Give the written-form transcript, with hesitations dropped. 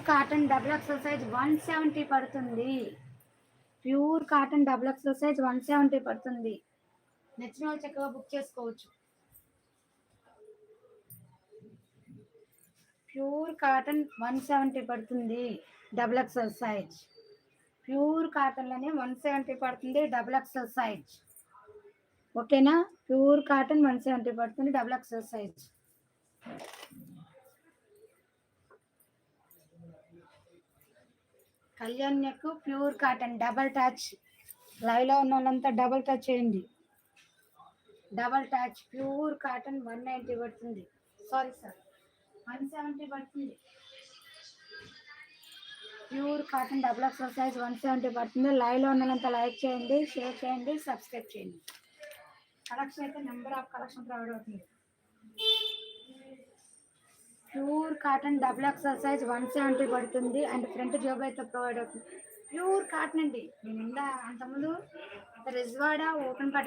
Cotton double XL size 170 పడుతుంది. Pure cotton double XL size 170 పడుతుంది. నచ్చిన వాళ్ళు చక్కగా బుక్ చేసుకోవచ్చు. ప్యూర్ కాటన్ 170 పడుతుంది డబుల్ ఎక్సెల్ సైజ్. ప్యూర్ కాటన్లోనే 170 పడుతుంది డబుల్ ఎక్సెల్ సైజ్. ఓకేనా? ప్యూర్ కాటన్ 170 పడుతుంది డబుల్ ఎక్సెల్ సైజ్. కళ్యాణ్యకు ప్యూర్ కాటన్ డబల్ టచ్. లైవ్లో ఉన్న వాళ్ళంతా డబల్ టచ్ చేయండి. డబల్ టచ్ ప్యూర్ కాటన్ 190 పడుతుంది. సారీ సార్, 170 పడుతుంది. Pure cotton double XL size 170 పడుతుంది. లైవ్లో ఉన్న వాళ్ళంతా లైక్ చేయండి, షేర్ చేయండి, సబ్స్క్రైబ్ చేయండి. కలెక్షన్ అయితే నెంబర్ ఆఫ్ కలెక్షన్ ప్రొవైడ్ అవుతుంది. Pure cotton double XL size 170 పడుతుంది అండ్ ఫ్రంట్ జాబ్ అయితే ప్రొవైడ్ అవుతుంది. ప్యూర్ కాటన్ అండి. నేను ఇందా అంతకుముందు రిజ్వాడా ఓపెన్ కాటన్